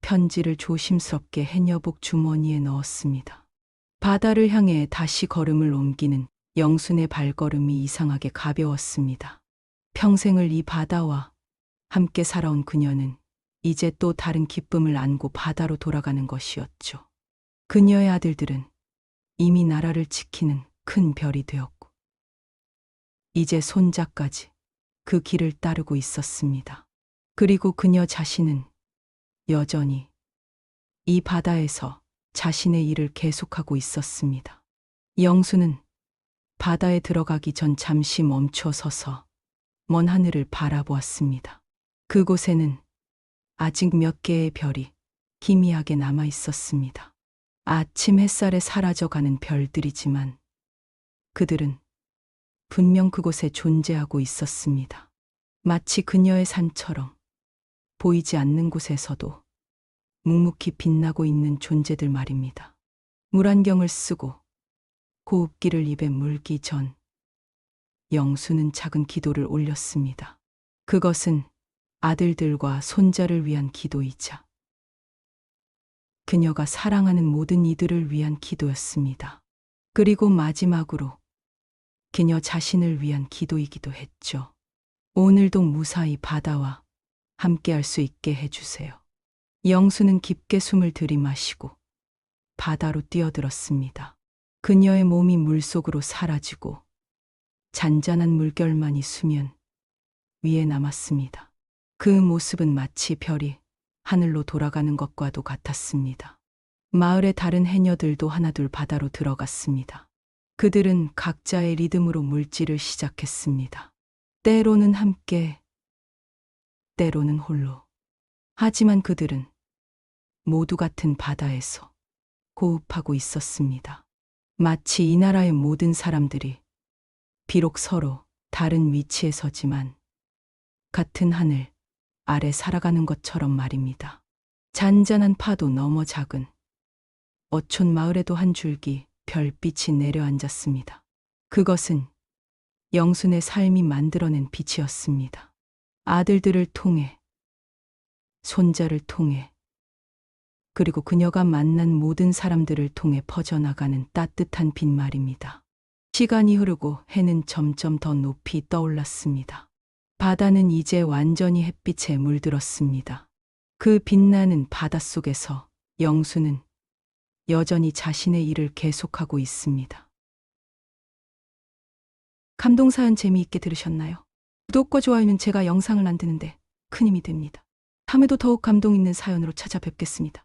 편지를 조심스럽게 햇여복 주머니에 넣었습니다. 바다를 향해 다시 걸음을 옮기는 영순의 발걸음이 이상하게 가벼웠습니다. 평생을 이 바다와 함께 살아온 그녀는 이제 또 다른 기쁨을 안고 바다로 돌아가는 것이었죠. 그녀의 아들들은 이미 나라를 지키는 큰 별이 되었고, 이제 손자까지 그 길을 따르고 있었습니다. 그리고 그녀 자신은 여전히 이 바다에서 자신의 일을 계속하고 있었습니다. 영수는 바다에 들어가기 전 잠시 멈춰 서서 먼 하늘을 바라보았습니다. 그곳에는 아직 몇 개의 별이 희미하게 남아 있었습니다. 아침 햇살에 사라져가는 별들이지만 그들은 분명 그곳에 존재하고 있었습니다. 마치 그녀의 산처럼 보이지 않는 곳에서도 묵묵히 빛나고 있는 존재들 말입니다. 물안경을 쓰고 호흡기를 입에 물기 전 영수는 작은 기도를 올렸습니다. 그것은 아들들과 손자를 위한 기도이자 그녀가 사랑하는 모든 이들을 위한 기도였습니다. 그리고 마지막으로 그녀 자신을 위한 기도이기도 했죠. 오늘도 무사히 바다와 함께할 수 있게 해주세요. 영수는 깊게 숨을 들이마시고 바다로 뛰어들었습니다. 그녀의 몸이 물속으로 사라지고 잔잔한 물결만이 수면 위에 남았습니다. 그 모습은 마치 별이 하늘로 돌아가는 것과도 같았습니다. 마을의 다른 해녀들도 하나둘 바다로 들어갔습니다. 그들은 각자의 리듬으로 물질을 시작했습니다. 때로는 함께, 때로는 홀로. 하지만 그들은 모두 같은 바다에서 호흡하고 있었습니다. 마치 이 나라의 모든 사람들이 비록 서로 다른 위치에 서지만 같은 하늘 아래 살아가는 것처럼 말입니다. 잔잔한 파도 너머 작은 어촌 마을에도 한 줄기 별빛이 내려앉았습니다. 그것은 영순의 삶이 만들어낸 빛이었습니다. 아들들을 통해, 손자를 통해, 그리고 그녀가 만난 모든 사람들을 통해 퍼져나가는 따뜻한 빛 말입니다. 시간이 흐르고 해는 점점 더 높이 떠올랐습니다. 바다는 이제 완전히 햇빛에 물들었습니다. 그 빛나는 바닷속에서 영수는 여전히 자신의 일을 계속하고 있습니다. 감동사연 재미있게 들으셨나요? 구독과 좋아요는 제가 영상을 만드는데 큰 힘이 됩니다. 다음에도 더욱 감동 있는 사연으로 찾아뵙겠습니다.